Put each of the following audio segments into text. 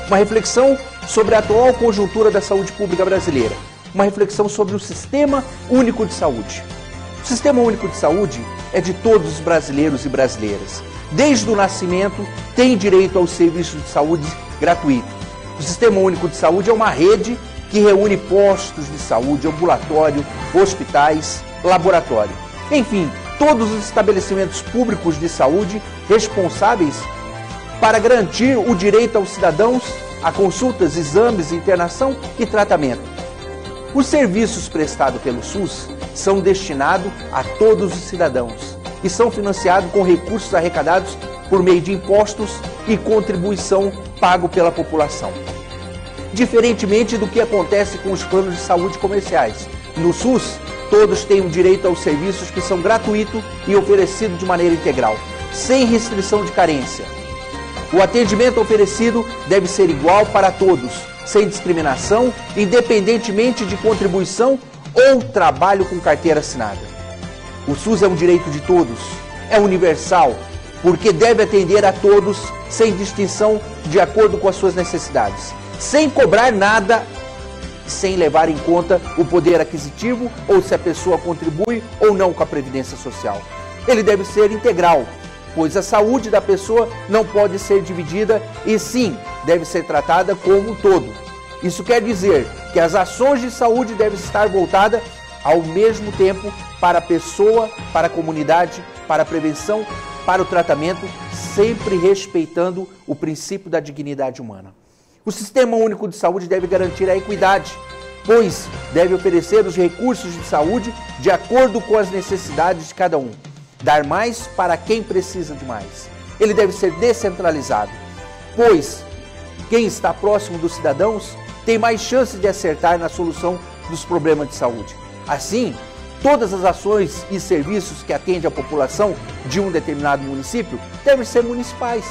Uma reflexão sobre a atual conjuntura da saúde pública brasileira. Uma reflexão sobre o Sistema Único de Saúde. O Sistema Único de Saúde é de todos os brasileiros e brasileiras. Desde o nascimento, tem direito aos serviços de saúde gratuito. O Sistema Único de Saúde é uma rede que reúne postos de saúde, ambulatório, hospitais, laboratório. Enfim, todos os estabelecimentos públicos de saúde responsáveis para garantir o direito aos cidadãos a consultas, exames, internação e tratamento. Os serviços prestados pelo SUS são destinados a todos os cidadãos e são financiados com recursos arrecadados por meio de impostos e contribuição pago pela população. Diferentemente do que acontece com os planos de saúde comerciais, no SUS, todos têm o direito aos serviços que são gratuitos e oferecidos de maneira integral, sem restrição de carência. O atendimento oferecido deve ser igual para todos, sem discriminação, independentemente de contribuição ou trabalho com carteira assinada. O SUS é um direito de todos, é universal, porque deve atender a todos sem distinção de acordo com as suas necessidades, sem cobrar nada, sem levar em conta o poder aquisitivo ou se a pessoa contribui ou não com a Previdência Social. Ele deve ser integral, pois a saúde da pessoa não pode ser dividida e sim deve ser tratada como um todo. Isso quer dizer que as ações de saúde devem estar voltadas ao mesmo tempo para a pessoa, para a comunidade, para a prevenção, para o tratamento, sempre respeitando o princípio da dignidade humana. O Sistema Único de Saúde deve garantir a equidade, pois deve oferecer os recursos de saúde de acordo com as necessidades de cada um. Dar mais para quem precisa de mais. Ele deve ser descentralizado, pois quem está próximo dos cidadãos tem mais chance de acertar na solução dos problemas de saúde. Assim, todas as ações e serviços que atendem a população de um determinado município devem ser municipais.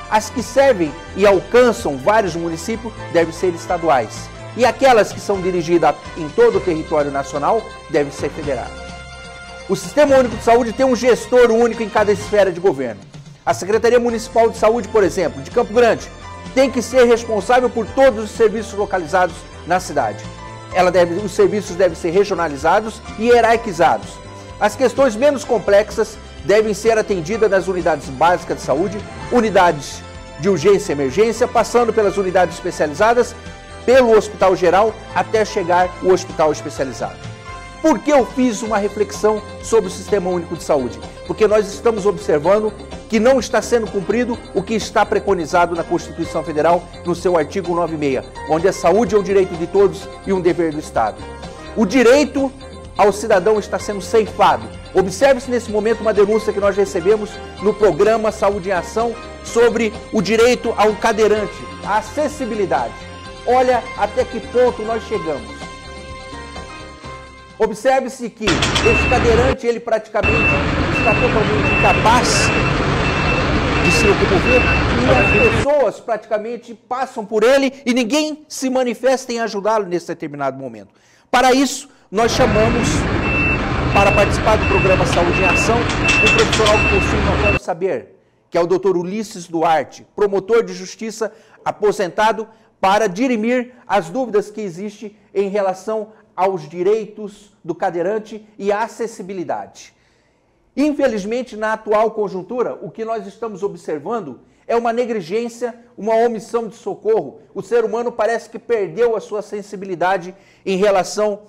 As que servem e alcançam vários municípios devem ser estaduais. E aquelas que são dirigidas em todo o território nacional devem ser federais. O Sistema Único de Saúde tem um gestor único em cada esfera de governo. A Secretaria Municipal de Saúde, por exemplo, de Campo Grande, tem que ser responsável por todos os serviços localizados na cidade. Os serviços devem ser regionalizados e hierarquizados. As questões menos complexas devem ser atendidas nas unidades básicas de saúde, unidades de urgência e emergência, passando pelas unidades especializadas, pelo hospital geral, até chegar ao hospital especializado. Por que eu fiz uma reflexão sobre o Sistema Único de Saúde? Porque nós estamos observando que não está sendo cumprido o que está preconizado na Constituição Federal, no seu artigo 96, onde a saúde é um direito de todos e um dever do Estado. O direito ao cidadão está sendo ceifado. Observe-se nesse momento uma denúncia que nós recebemos no programa Saúde em Ação sobre o direito ao cadeirante, a acessibilidade. Olha até que ponto nós chegamos. Observe-se que esse cadeirante, ele praticamente está totalmente incapaz de se locomover e as pessoas praticamente passam por ele e ninguém se manifesta em ajudá-lo nesse determinado momento. Para isso, nós chamamos para participar do programa Saúde em Ação um profissional que possui um notório saber, que é o Dr. Ulisses Duarte, promotor de justiça aposentado, para dirimir as dúvidas que existem em relação aos direitos do cadeirante e à acessibilidade. Infelizmente, na atual conjuntura, o que nós estamos observando é uma negligência, uma omissão de socorro. O ser humano parece que perdeu a sua sensibilidade em relação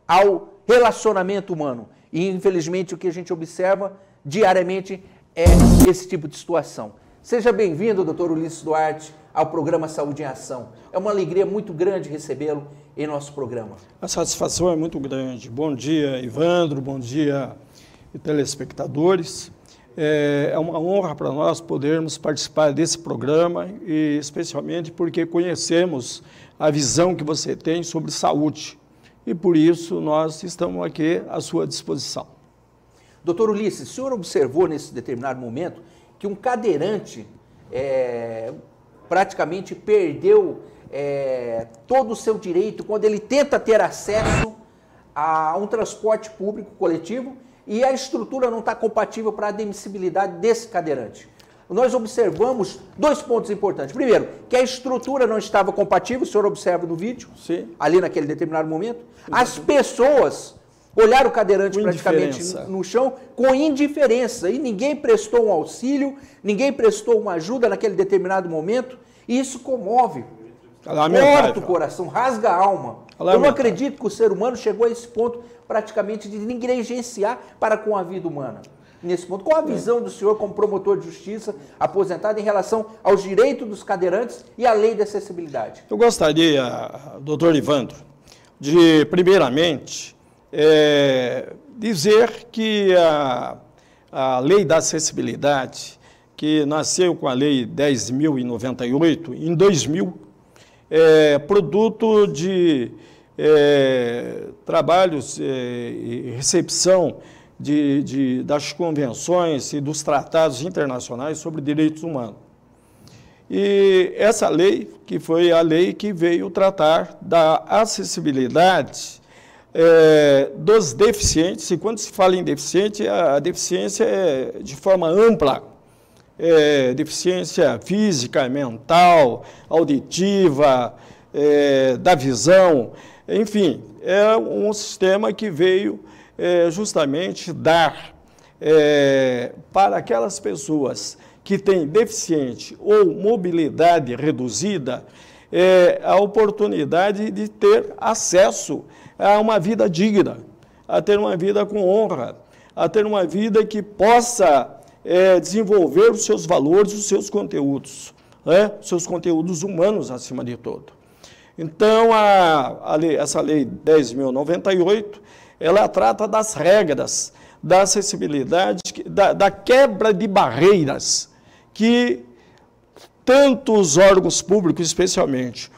ao relacionamento humano. E, infelizmente, o que a gente observa diariamente é esse tipo de situação. Seja bem-vindo, Dr. Ulisses Duarte, ao programa Saúde em Ação. É uma alegria muito grande recebê-lo em nosso programa. A satisfação é muito grande. Bom dia, Ivandro, bom dia, telespectadores. É uma honra para nós podermos participar desse programa, e especialmente porque conhecemos a visão que você tem sobre saúde. E por isso nós estamos aqui à sua disposição. Doutor Ulisses, o senhor observou nesse determinado momento que um cadeirante praticamente perdeu todo o seu direito quando ele tenta ter acesso a um transporte público coletivo e a estrutura não está compatível para a admissibilidade desse cadeirante. nós observamos dois pontos importantes. Primeiro, que a estrutura não estava compatível, o senhor observa no vídeo, sim, ali naquele determinado momento. As pessoas olharam o cadeirante praticamente no chão com indiferença e ninguém prestou um auxílio, ninguém prestou uma ajuda naquele determinado momento. E isso comove, corta o coração, rasga a alma. Eu não acredito que o ser humano chegou a esse ponto praticamente de negligenciar para com a vida humana. Nesse ponto, qual a visão do senhor como promotor de justiça aposentado em relação aos direitos dos cadeirantes e à lei de acessibilidade? Eu gostaria, doutor Ivandro, de, primeiramente, dizer que a lei da acessibilidade, que nasceu com a lei 10.098, em 2000, produto de trabalhos e recepção das convenções e dos tratados internacionais sobre direitos humanos. E essa lei, que foi a lei que veio tratar da acessibilidade dos deficientes, e quando se fala em deficiente, a deficiência é de forma ampla, deficiência física, mental, auditiva, da visão, enfim, é um sistema que veio justamente dar para aquelas pessoas que têm deficiente ou mobilidade reduzida a oportunidade de ter acesso a uma vida digna, a ter uma vida com honra, a ter uma vida que possa desenvolver os seus valores, os seus conteúdos, seus conteúdos humanos acima de tudo. Então, essa lei 10.098, ela trata das regras da acessibilidade, da quebra de barreiras que tanto os órgãos públicos, especialmente,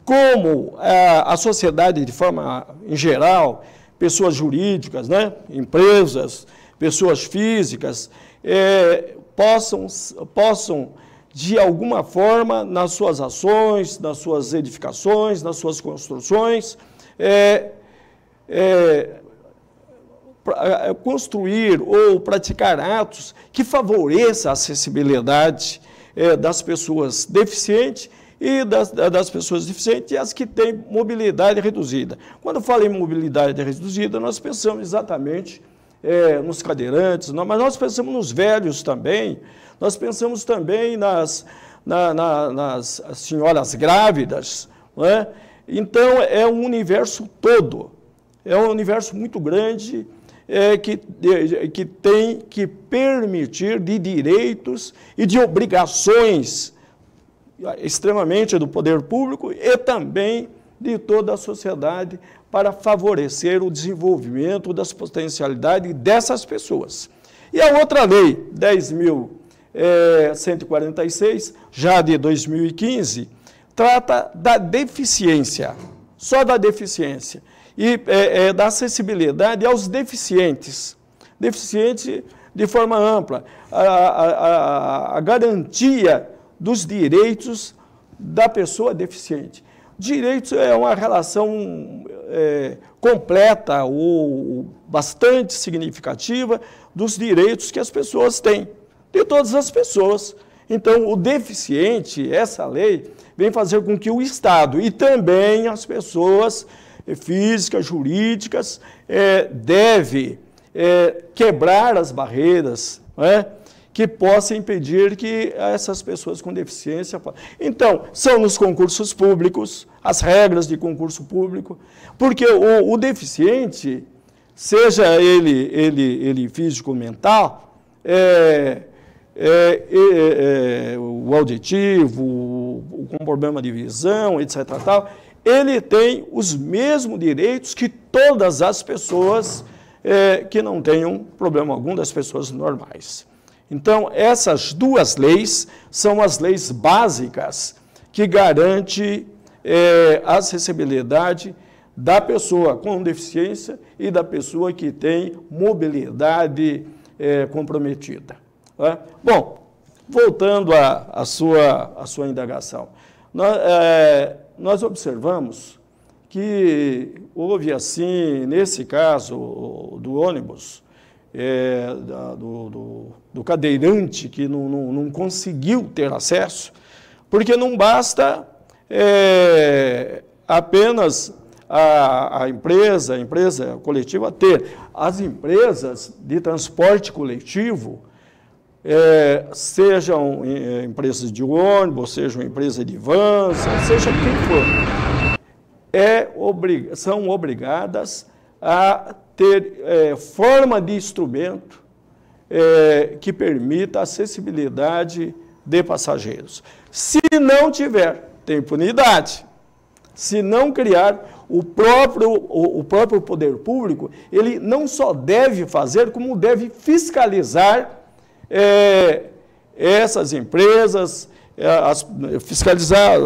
como a sociedade de forma em geral, pessoas jurídicas, empresas, pessoas físicas, possam, de alguma forma, nas suas ações, nas suas edificações, nas suas construções, construir ou praticar atos que favoreçam a acessibilidade das pessoas deficientes e das pessoas deficientes e as que têm mobilidade reduzida. Quando falo em mobilidade reduzida, nós pensamos exatamente nos cadeirantes, mas nós pensamos nos velhos também, nós pensamos também nas senhoras grávidas, não é? Então, é um universo todo, é um universo muito grande que tem que permitir de direitos e de obrigações extremamente do poder público e também de toda a sociedade para favorecer o desenvolvimento das potencialidades dessas pessoas. E a outra lei, 10.146, já de 2015, trata da deficiência, só da deficiência, e da acessibilidade aos deficientes, deficientes de forma ampla, a garantia dos direitos da pessoa deficiente. Direitos é uma relação completa ou bastante significativa dos direitos que as pessoas têm, de todas as pessoas. Então, o deficiente, essa lei, vem fazer com que o Estado e também as pessoas físicas, jurídicas, deve quebrar as barreiras, que possa impedir que essas pessoas com deficiência... Então, são nos concursos públicos, as regras de concurso público, porque o deficiente, seja ele físico ou mental, o auditivo, com problema de visão, etc., tal, ele tem os mesmos direitos que todas as pessoas que não tenham problema algum, das pessoas normais. Então, essas duas leis são as leis básicas que garantem a acessibilidade da pessoa com deficiência e da pessoa que tem mobilidade comprometida. Bom, voltando à sua indagação, nós observamos que houve, assim, nesse caso do ônibus, do cadeirante que não conseguiu ter acesso, porque não basta apenas a empresa coletiva ter. As empresas de transporte coletivo, sejam empresas de ônibus, sejam empresas de vans, seja quem for, são obrigadas a ter forma de instrumento que permita a acessibilidade de passageiros. Se não tiver, tem impunidade. Se não criar, o próprio poder público, ele não só deve fazer, como deve fiscalizar essas empresas, fiscalizar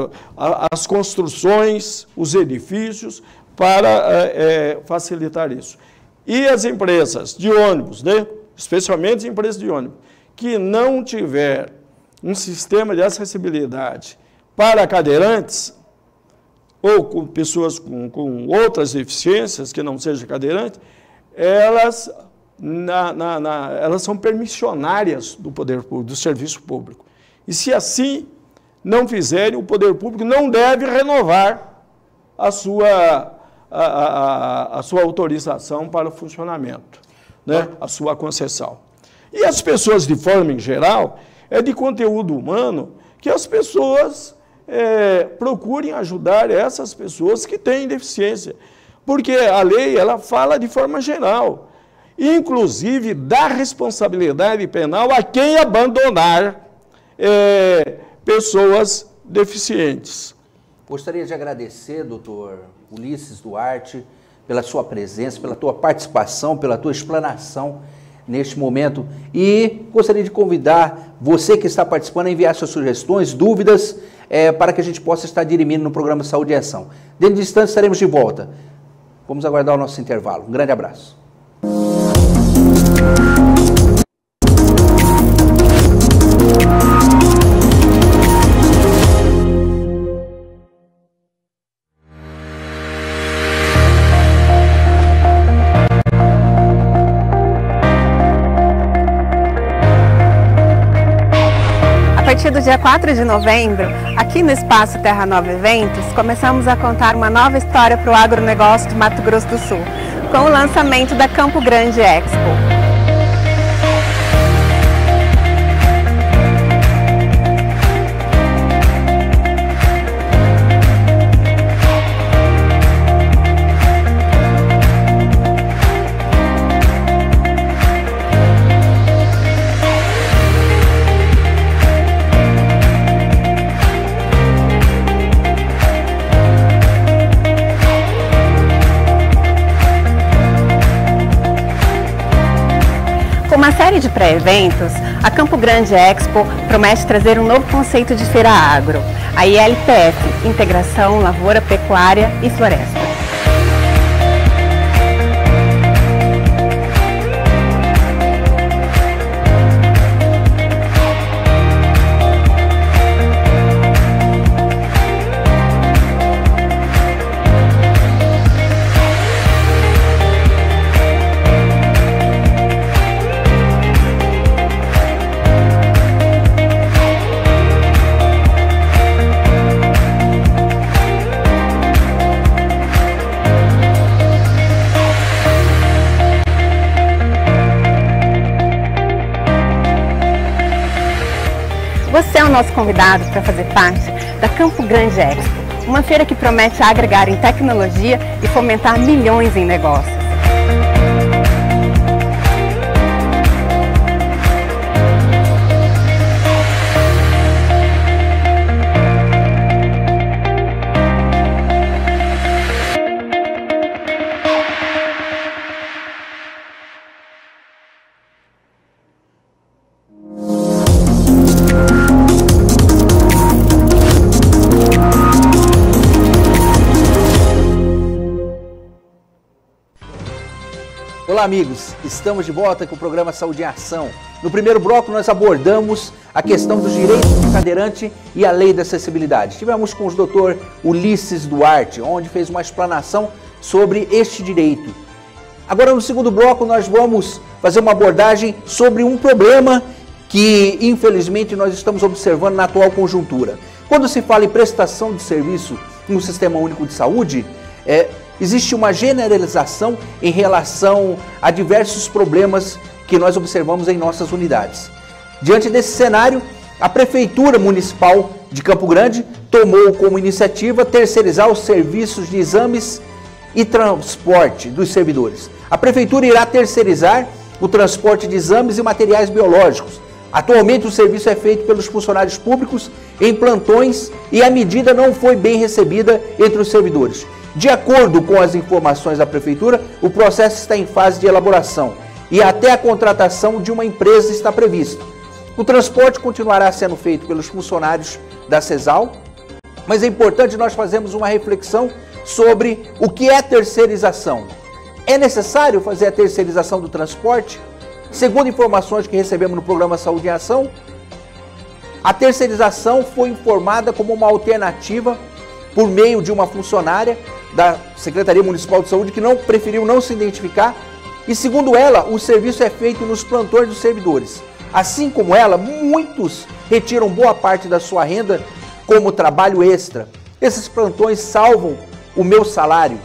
as construções, os edifícios, para facilitar isso. E as empresas de ônibus, né? Especialmente as empresas de ônibus, que não tiver um sistema de acessibilidade para cadeirantes, ou com pessoas com outras deficiências que não sejam cadeirantes, elas são permissionárias do poder público, do serviço público. E se assim não fizerem, o poder público não deve renovar a sua autorização para o funcionamento, né? A sua concessão. E as pessoas, de forma em geral, é de conteúdo humano que as pessoas procurem ajudar essas pessoas que têm deficiência, porque a lei ela fala de forma geral, inclusive dá responsabilidade penal a quem abandonar pessoas deficientes. Gostaria de agradecer, doutor Ulisses Duarte, pela sua presença, pela tua participação, pela tua explanação neste momento. E gostaria de convidar você que está participando a enviar suas sugestões, dúvidas, para que a gente possa estar dirimindo no programa Saúde em Ação. Dentro de instantes estaremos de volta. Vamos aguardar o nosso intervalo. Um grande abraço. A partir do dia 4 de novembro, aqui no Espaço Terra Nova Eventos, começamos a contar uma nova história para o agronegócio de Mato Grosso do Sul, com o lançamento da Campo Grande Expo. Com uma série de pré-eventos, a Campo Grande Expo promete trazer um novo conceito de feira agro, a ILPF, Integração Lavoura, Pecuária e Floresta. Você é o nosso convidado para fazer parte da Campo Grande Expo, uma feira que promete agregar em tecnologia e fomentar milhões em negócios. Olá amigos, estamos de volta com o programa Saúde em Ação. No primeiro bloco nós abordamos a questão dos direitos do cadeirante e a lei da acessibilidade. Tivemos com o Dr. Ulisses Duarte, onde fez uma explanação sobre este direito. Agora, no segundo bloco, nós vamos fazer uma abordagem sobre um problema que, infelizmente, nós estamos observando na atual conjuntura. Quando se fala em prestação de serviço no Sistema Único de Saúde, existe uma generalização em relação a diversos problemas que nós observamos em nossas unidades. Diante desse cenário, a Prefeitura Municipal de Campo Grande tomou como iniciativa terceirizar os serviços de exames e transporte dos servidores. A Prefeitura irá terceirizar o transporte de exames e materiais biológicos. Atualmente o serviço é feito pelos funcionários públicos em plantões e a medida não foi bem recebida entre os servidores. De acordo com as informações da Prefeitura, o processo está em fase de elaboração e até a contratação de uma empresa está prevista. O transporte continuará sendo feito pelos funcionários da CESAL, mas é importante nós fazermos uma reflexão sobre o que é terceirização. É necessário fazer a terceirização do transporte? Segundo informações que recebemos no programa Saúde em Ação, a terceirização foi informada como uma alternativa por meio de uma funcionária da Secretaria Municipal de Saúde que preferiu não se identificar e, segundo ela, o serviço é feito nos plantões dos servidores. Assim como ela, muitos retiram boa parte da sua renda como trabalho extra. Esses plantões salvam o meu salário,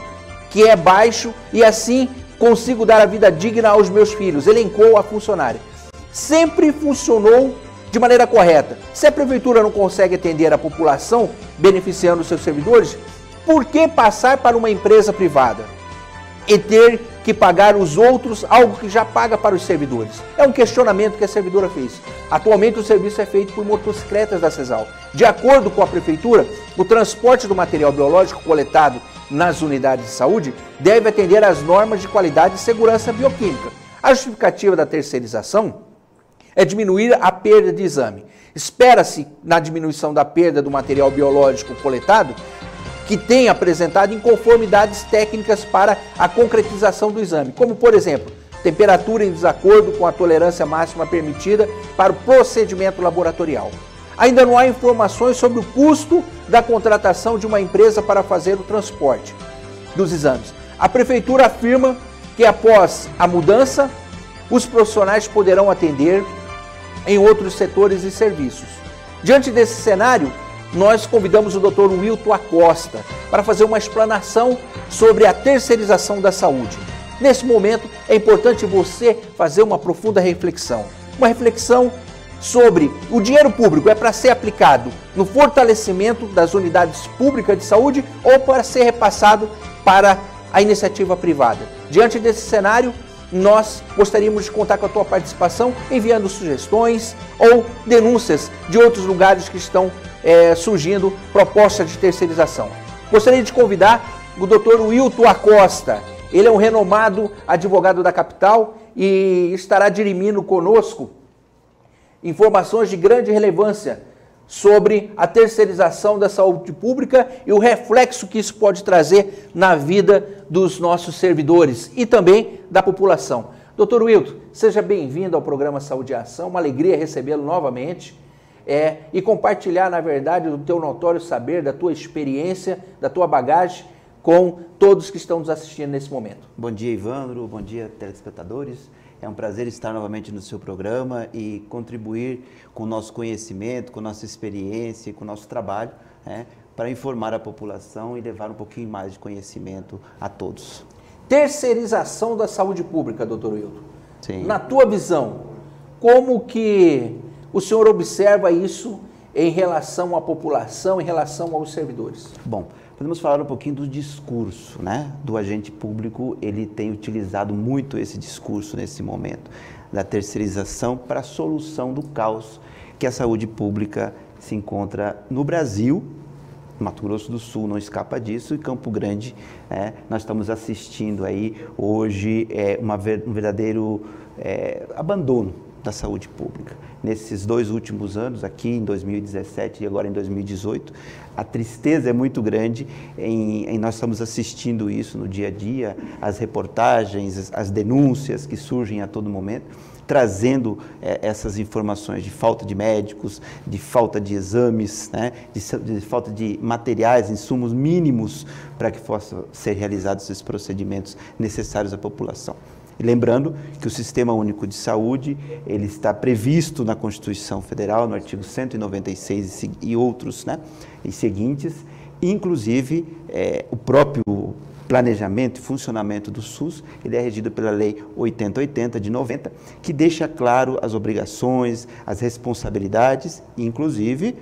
que é baixo, e assim consigo dar a vida digna aos meus filhos, elencou a funcionária. Sempre funcionou de maneira correta. Se a Prefeitura não consegue atender a população beneficiando os seus servidores, por que passar para uma empresa privada e ter que pagar os outros algo que já paga para os servidores? É um questionamento que a servidora fez. Atualmente o serviço é feito por motocicletas da CESAL. De acordo com a Prefeitura, o transporte do material biológico coletado nas unidades de saúde deve atender às normas de qualidade e segurança bioquímica. A justificativa da terceirização é diminuir a perda de exame. Espera-se, na diminuição da perda do material biológico coletado, que tenha apresentado inconformidades técnicas para a concretização do exame, como, por exemplo, temperatura em desacordo com a tolerância máxima permitida para o procedimento laboratorial. Ainda não há informações sobre o custo da contratação de uma empresa para fazer o transporte dos exames. A Prefeitura afirma que após a mudança, os profissionais poderão atender em outros setores e serviços. Diante desse cenário, nós convidamos o Dr. Wilton Acosta para fazer uma explanação sobre a terceirização da saúde. Nesse momento, é importante você fazer uma profunda reflexão. Uma reflexão sobre o dinheiro público é para ser aplicado no fortalecimento das unidades públicas de saúde ou para ser repassado para a iniciativa privada. Diante desse cenário, nós gostaríamos de contar com a tua participação enviando sugestões ou denúncias de outros lugares que estão surgindo propostas de terceirização. Gostaria de convidar o Dr. Wilton Acosta. Ele é um renomado advogado da capital e estará dirimindo conosco informações de grande relevância sobre a terceirização da saúde pública e o reflexo que isso pode trazer na vida dos nossos servidores e também da população. Dr. Wilton, seja bem-vindo ao programa Saúde em Ação, uma alegria recebê-lo novamente e compartilhar, na verdade, do teu notório saber, da tua experiência, da tua bagagem com todos que estão nos assistindo nesse momento. Bom dia, Ivandro, bom dia, telespectadores. É um prazer estar novamente no seu programa e contribuir com o nosso conhecimento, com a nossa experiência e com o nosso trabalho, para informar a população e levar um pouquinho mais de conhecimento a todos. Terceirização da saúde pública, Dr. Wilton. Sim. Na tua visão, como que o senhor observa isso em relação à população, em relação aos servidores? Bom, podemos falar um pouquinho do discurso, do agente público. Ele tem utilizado muito esse discurso nesse momento, da terceirização para a solução do caos que a saúde pública se encontra no Brasil. Mato Grosso do Sul não escapa disso e Campo Grande, nós estamos assistindo aí hoje um verdadeiro abandono da saúde pública. Nesses 2 últimos anos, aqui em 2017 e agora em 2018, a tristeza é muito grande nós estamos assistindo isso no dia a dia, as reportagens, as denúncias que surgem a todo momento, trazendo essas informações de falta de médicos, de falta de exames, né, de falta de materiais, insumos mínimos para que possam ser realizados esses procedimentos necessários à população. E lembrando que o Sistema Único de Saúde, ele está previsto na Constituição Federal, no artigo 196 e outros, né, e seguintes, inclusive o próprio planejamento e funcionamento do SUS, ele é regido pela Lei 8080 de 90, que deixa claro as obrigações, as responsabilidades, inclusive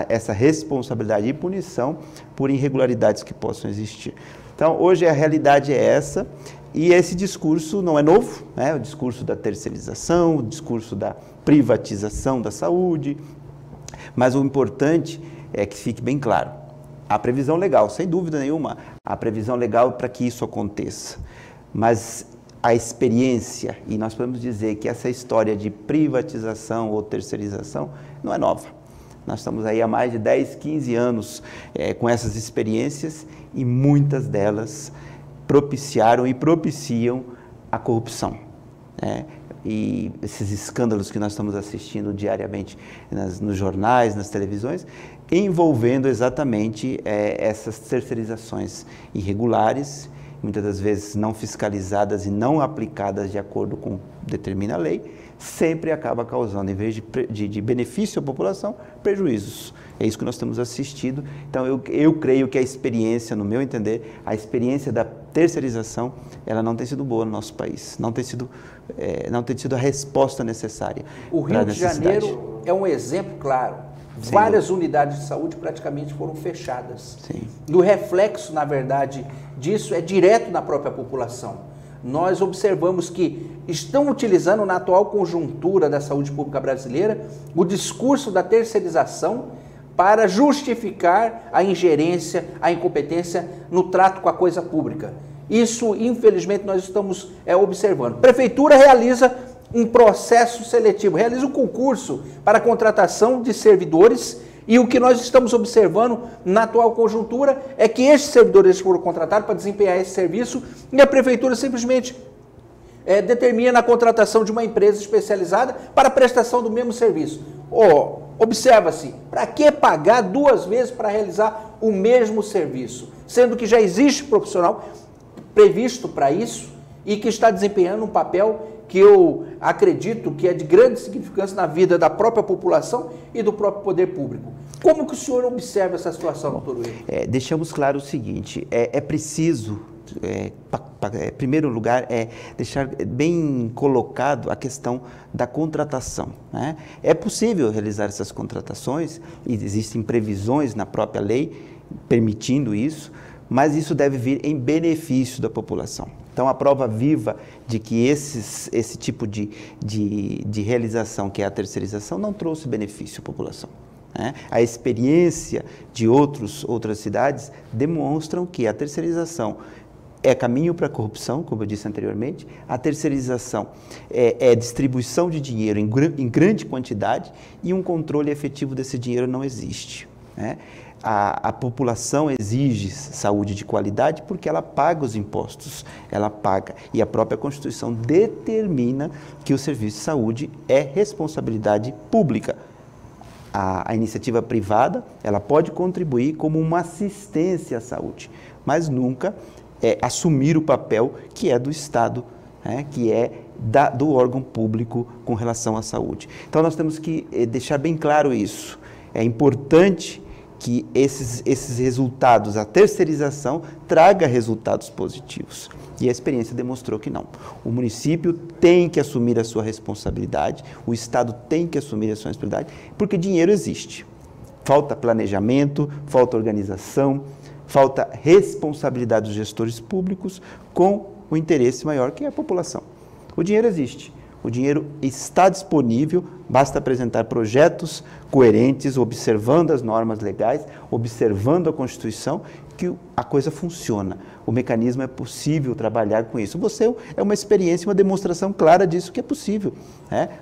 essa responsabilidade e punição por irregularidades que possam existir. Então, hoje a realidade é essa, e esse discurso não é novo, né? O discurso da terceirização, o discurso da privatização da saúde, mas o importante é que fique bem claro, a previsão legal, sem dúvida nenhuma, a previsão legal para que isso aconteça, mas a experiência, e nós podemos dizer que essa história de privatização ou terceirização não é nova. Nós estamos aí há mais de 10, 15 anos com essas experiências e muitas delas propiciaram e propiciam a corrupção, né? E esses escândalos que nós estamos assistindo diariamente nos jornais, nas televisões, envolvendo exatamente essas terceirizações irregulares, muitas das vezes não fiscalizadas e não aplicadas de acordo com determina a lei, sempre acaba causando, em vez de benefício à população, prejuízos. É isso que nós temos assistido. Então, eu creio que a experiência, no meu entender, a experiência da terceirização, ela não tem sido boa no nosso país, não tem tido a resposta necessária. O Rio de Janeiro é um exemplo claro. Várias unidades de saúde praticamente foram fechadas. Sim. E o reflexo, na verdade, disso é direto na própria população. Nós observamos que estão utilizando na atual conjuntura da saúde pública brasileira o discurso da terceirização para justificar a ingerência, a incompetência no trato com a coisa pública. Isso, infelizmente, nós estamos observando. A Prefeitura realiza um processo seletivo, realiza um concurso para a contratação de servidores, e o que nós estamos observando na atual conjuntura é que esses servidores foram contratados para desempenhar esse serviço e a Prefeitura simplesmente determina a contratação de uma empresa especializada para a prestação do mesmo serviço. Observa-se, para que pagar 2 vezes para realizar o mesmo serviço, sendo que já existe profissional previsto para isso e que está desempenhando um papel que eu acredito que é de grande significância na vida da própria população e do próprio poder público. Como que o senhor observa essa situação, doutor Will? Deixamos claro o seguinte, é preciso, em primeiro lugar, deixar bem colocado a questão da contratação, né? É possível realizar essas contratações, e existem previsões na própria lei permitindo isso, mas isso deve vir em benefício da população. Então, a prova viva de que esse tipo de realização, que é a terceirização, não trouxe benefício à população, né? A experiência de outras cidades demonstram que a terceirização é caminho para a corrupção, como eu disse anteriormente. A terceirização é distribuição de dinheiro em grande quantidade e um controle efetivo desse dinheiro não existe, né? A população exige saúde de qualidade porque ela paga os impostos, ela paga, e a própria Constituição determina que o serviço de saúde é responsabilidade pública. A iniciativa privada, ela pode contribuir como uma assistência à saúde, mas nunca assumir o papel que é do Estado, né, que é do órgão público com relação à saúde. Então, nós temos que deixar bem claro isso. É importante que esses resultados, a terceirização, traga resultados positivos. E a experiência demonstrou que não. O município tem que assumir a sua responsabilidade, o Estado tem que assumir a sua responsabilidade, porque dinheiro existe. Falta planejamento, falta organização, falta responsabilidade dos gestores públicos com o interesse maior, que é a população. O dinheiro existe. O dinheiro está disponível, basta apresentar projetos coerentes, observando as normas legais, observando a Constituição, que a coisa funciona. O mecanismo é possível trabalhar com isso. Você é uma experiência, uma demonstração clara disso que é possível.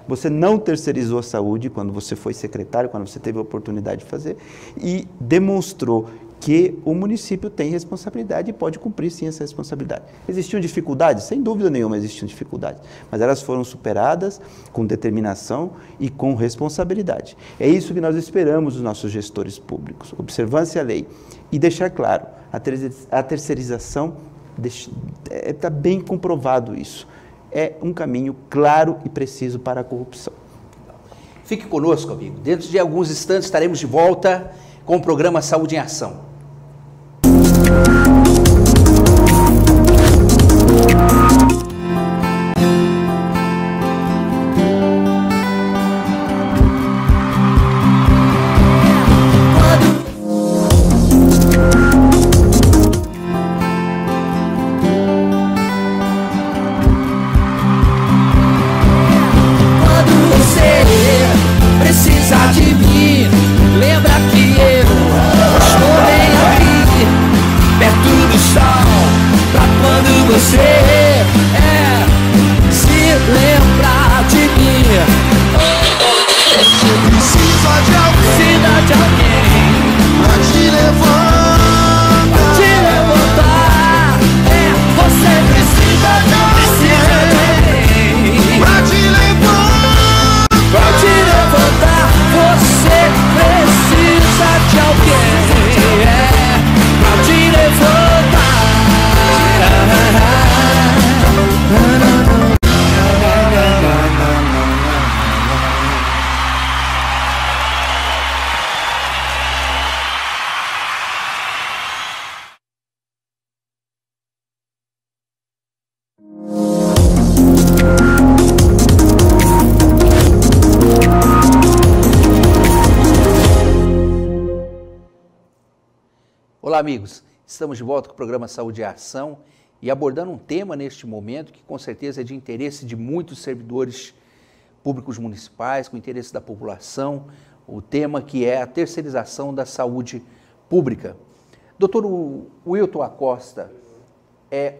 Você não terceirizou a saúde quando você foi secretário, quando você teve a oportunidade de fazer, e demonstrou que o município tem responsabilidade e pode cumprir sim essa responsabilidade. Existiam dificuldades? Sem dúvida nenhuma existiam dificuldades, mas elas foram superadas com determinação e com responsabilidade. É isso que nós esperamos dos nossos gestores públicos, observância à lei e deixar claro, a terceirização, está bem comprovado isso, é um caminho claro e preciso para a corrupção. Fique conosco, amigo. Dentro de alguns instantes estaremos de volta com o programa Saúde em Ação. Olá, amigos. Estamos de volta com o programa Saúde e Ação e abordando um tema neste momento que com certeza é de interesse de muitos servidores públicos municipais, com interesse da população, o tema que é a terceirização da saúde pública. Doutor Wilton Acosta,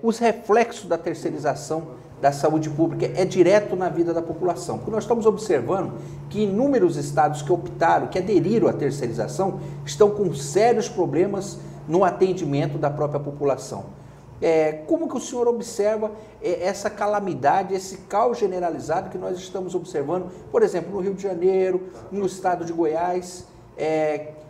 os reflexos da terceirização da saúde pública é direto na vida da população, porque nós estamos observando que inúmeros estados que optaram, que aderiram à terceirização, estão com sérios problemas no atendimento da própria população. Como que o senhor observa essa calamidade, esse caos generalizado que nós estamos observando, por exemplo, no Rio de Janeiro, no estado de Goiás,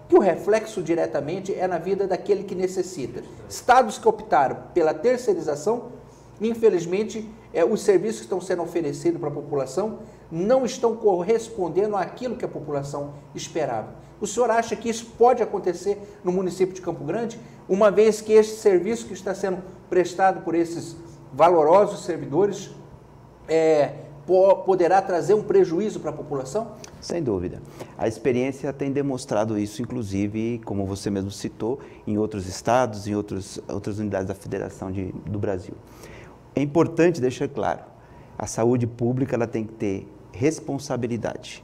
que o reflexo diretamente é na vida daquele que necessita. Estados que optaram pela terceirização, infelizmente, os serviços que estão sendo oferecidos para a população não estão correspondendo àquilo que a população esperava. O senhor acha que isso pode acontecer no município de Campo Grande, uma vez que este serviço que está sendo prestado por esses valorosos servidores poderá trazer um prejuízo para a população? Sem dúvida. A experiência tem demonstrado isso, inclusive, como você mesmo citou, em outros estados, em outras unidades da Federação do Brasil. É importante deixar claro, a saúde pública ela tem que ter responsabilidade.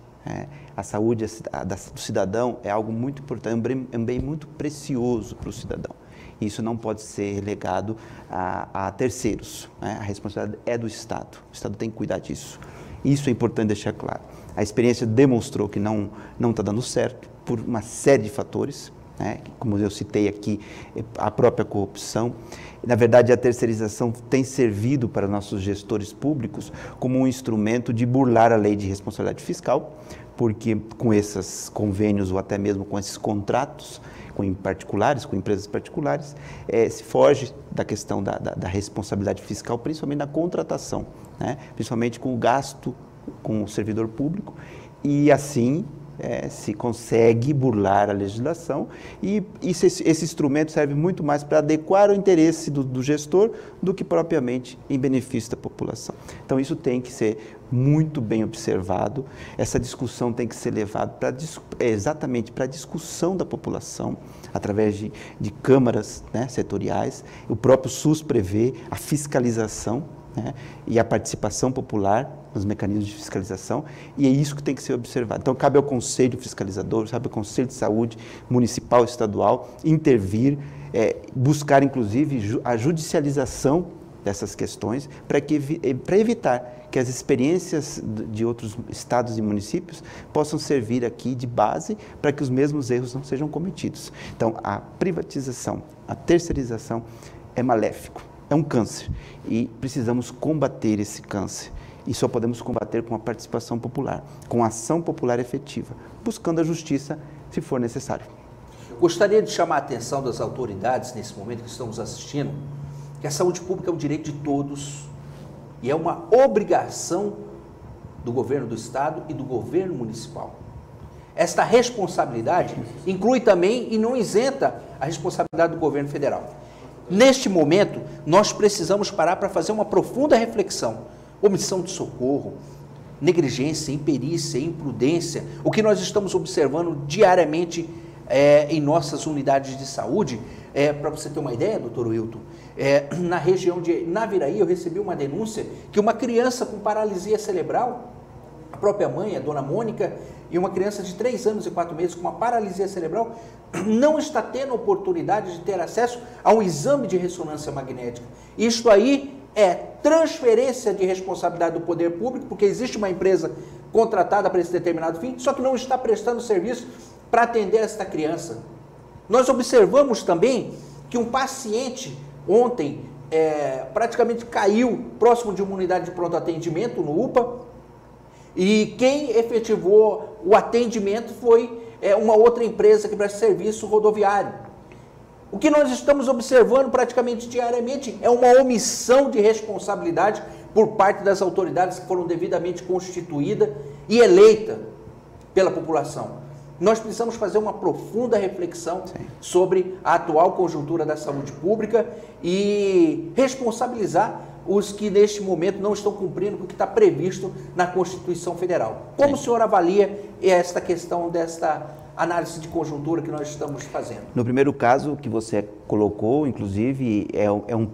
A saúde do cidadão é algo muito importante, é um bem muito precioso para o cidadão. Isso não pode ser relegado a terceiros. A responsabilidade é do Estado. O Estado tem que cuidar disso. Isso é importante deixar claro. A experiência demonstrou que não está dando certo por uma série de fatores, como eu citei aqui, a própria corrupção. Na verdade, a terceirização tem servido para nossos gestores públicos como um instrumento de burlar a lei de responsabilidade fiscal, porque com esses convênios ou até mesmo com esses contratos com empresas particulares, se foge da questão da responsabilidade fiscal, principalmente na contratação, principalmente com o gasto com o servidor público, e assim se consegue burlar a legislação e esse instrumento serve muito mais para adequar o interesse do gestor do que propriamente em benefício da população. Então isso tem que ser muito bem observado, essa discussão tem que ser levada exatamente para a discussão da população, através de câmaras setoriais. O próprio SUS prevê a fiscalização né? E a participação popular nos mecanismos de fiscalização, e é isso que tem que ser observado. Então, cabe ao Conselho Fiscalizador, cabe ao Conselho de Saúde Municipal e Estadual intervir, buscar, inclusive, a judicialização dessas questões para evitar que as experiências de outros estados e municípios possam servir aqui de base para que os mesmos erros não sejam cometidos. Então, a privatização, a terceirização é maléfico, é um câncer e precisamos combater esse câncer. E só podemos combater com a participação popular, com a ação popular efetiva, buscando a justiça se for necessário. Gostaria de chamar a atenção das autoridades nesse momento que estamos assistindo, que a saúde pública é um direito de todos e é uma obrigação do governo do estado e do governo municipal. Esta responsabilidade inclui também e não isenta a responsabilidade do governo federal. Neste momento, nós precisamos parar para fazer uma profunda reflexão. Omissão de socorro, negligência, imperícia, imprudência, o que nós estamos observando diariamente em nossas unidades de saúde. Para você ter uma ideia, doutor Wilton, na região de Naviraí eu recebi uma denúncia que uma criança com paralisia cerebral, a própria mãe, a dona Mônica, e uma criança de 3 anos e 4 meses com uma paralisia cerebral, não está tendo oportunidade de ter acesso a um exame de ressonância magnética. Isto aí é transferência de responsabilidade do poder público, porque existe uma empresa contratada para esse determinado fim, só que não está prestando serviço para atender esta criança. Nós observamos também que um paciente ontem praticamente caiu próximo de uma unidade de pronto atendimento no UPA, e quem efetivou o atendimento foi uma outra empresa que presta serviço rodoviário. O que nós estamos observando praticamente diariamente é uma omissão de responsabilidade por parte das autoridades que foram devidamente constituídas e eleitas pela população. Nós precisamos fazer uma profunda reflexão sobre a atual conjuntura da saúde pública e responsabilizar os que neste momento não estão cumprindo com o que está previsto na Constituição Federal. Como o senhor avalia esta questão desta análise de conjuntura que nós estamos fazendo? No primeiro caso que você colocou, inclusive, é um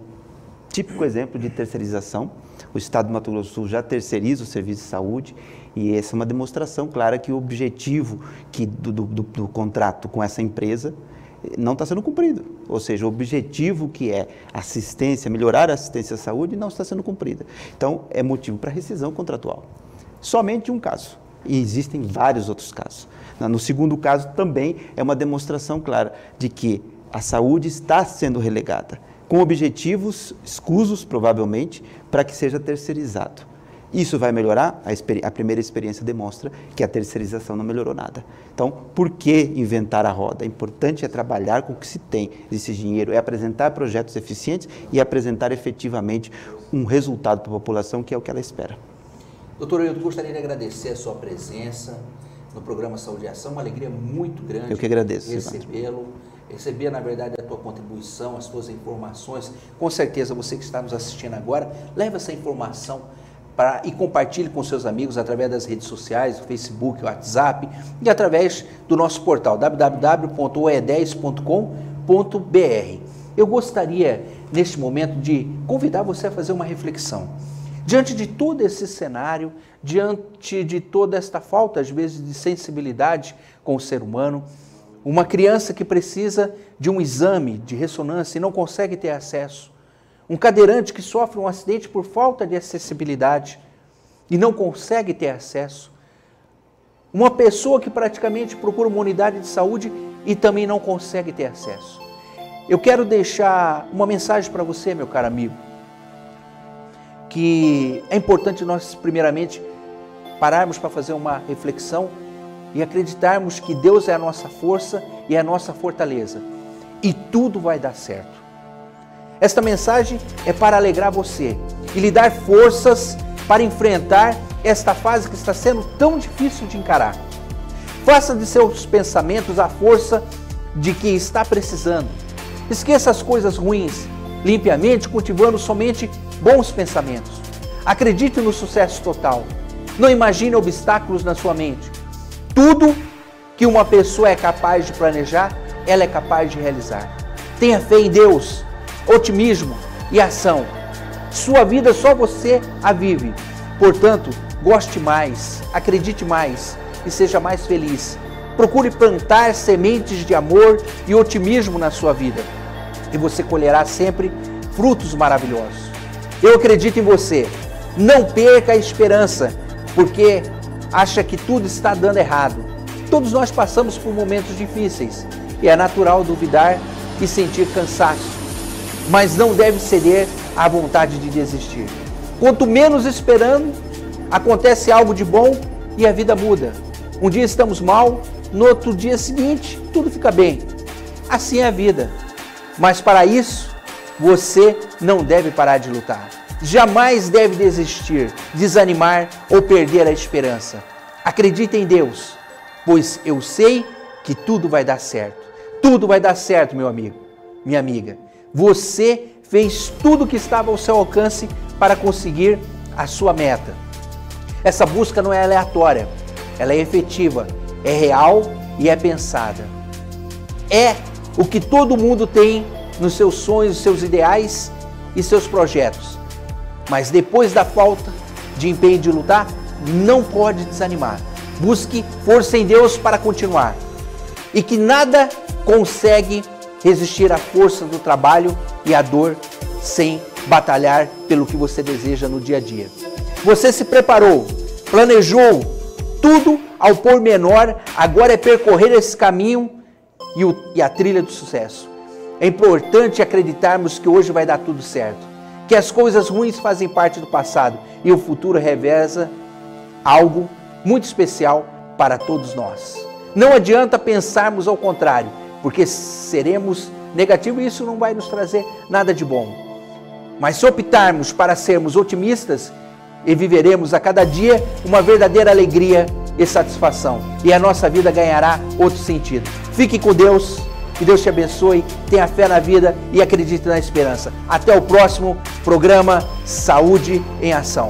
típico exemplo de terceirização. O Estado do Mato Grosso do Sul já terceiriza o serviço de saúde e essa é uma demonstração clara que o objetivo do contrato com essa empresa não está sendo cumprido. Ou seja, o objetivo que é assistência, melhorar a assistência à saúde, não está sendo cumprida. Então, é motivo para rescisão contratual. Somente um caso. E existem vários outros casos. No segundo caso, também é uma demonstração clara de que a saúde está sendo relegada, com objetivos escusos, provavelmente, para que seja terceirizado. Isso vai melhorar? A primeira experiência demonstra que a terceirização não melhorou nada. Então, por que inventar a roda? O importante é trabalhar com o que se tem desse dinheiro, é apresentar projetos eficientes e apresentar efetivamente um resultado para a população, que é o que ela espera. Doutor, eu gostaria de agradecer a sua presença no programa Saúde e Ação, uma alegria muito grande. Eu que agradeço. Recebê-lo, receber, na verdade, a tua contribuição, as tuas informações. Com certeza, você que está nos assistindo agora, leve essa informação e compartilhe com seus amigos através das redes sociais, Facebook, WhatsApp e através do nosso portal www.oe10.com.br. Eu gostaria, neste momento, de convidar você a fazer uma reflexão. Diante de todo esse cenário, diante de toda esta falta, às vezes, de sensibilidade com o ser humano, uma criança que precisa de um exame de ressonância e não consegue ter acesso, um cadeirante que sofre um acidente por falta de acessibilidade e não consegue ter acesso, uma pessoa que praticamente procura uma unidade de saúde e também não consegue ter acesso. Eu quero deixar uma mensagem para você, meu caro amigo, que é importante nós, primeiramente, pararmos para fazer uma reflexão e acreditarmos que Deus é a nossa força e a nossa fortaleza. E tudo vai dar certo. Esta mensagem é para alegrar você e lhe dar forças para enfrentar esta fase que está sendo tão difícil de encarar. Faça de seus pensamentos a força de que está precisando. Esqueça as coisas ruins, limpe a mente cultivando somente bons pensamentos. Acredite no sucesso total. Não imagine obstáculos na sua mente. Tudo que uma pessoa é capaz de planejar, ela é capaz de realizar. Tenha fé em Deus, otimismo e ação. Sua vida só você a vive. Portanto, goste mais, acredite mais e seja mais feliz. Procure plantar sementes de amor e otimismo na sua vida e você colherá sempre frutos maravilhosos. Eu acredito em você. Não perca a esperança, porque acha que tudo está dando errado. Todos nós passamos por momentos difíceis e é natural duvidar e sentir cansaço, mas não deve ceder à vontade de desistir. Quanto menos esperando, acontece algo de bom e a vida muda. Um dia estamos mal, no outro dia seguinte tudo fica bem. Assim é a vida. Mas para isso, você não deve parar de lutar. Jamais deve desistir, desanimar ou perder a esperança. Acredite em Deus, pois eu sei que tudo vai dar certo. Tudo vai dar certo, meu amigo, minha amiga. Você fez tudo o que estava ao seu alcance para conseguir a sua meta. Essa busca não é aleatória, ela é efetiva, é real e é pensada. É o que todo mundo tem nos seus sonhos, seus ideais e seus projetos. Mas depois da falta de empenho de lutar, não pode desanimar. Busque força em Deus para continuar. E que nada consegue resistir à força do trabalho e à dor sem batalhar pelo que você deseja no dia a dia. Você se preparou, planejou tudo ao pormenor, agora é percorrer esse caminho e a trilha do sucesso. É importante acreditarmos que hoje vai dar tudo certo, que as coisas ruins fazem parte do passado e o futuro revela algo muito especial para todos nós. Não adianta pensarmos ao contrário, porque seremos negativos e isso não vai nos trazer nada de bom. Mas se optarmos para sermos otimistas, e viveremos a cada dia uma verdadeira alegria e satisfação. E a nossa vida ganhará outro sentido. Fique com Deus, que Deus te abençoe, tenha fé na vida e acredite na esperança. Até o próximo programa Saúde em Ação.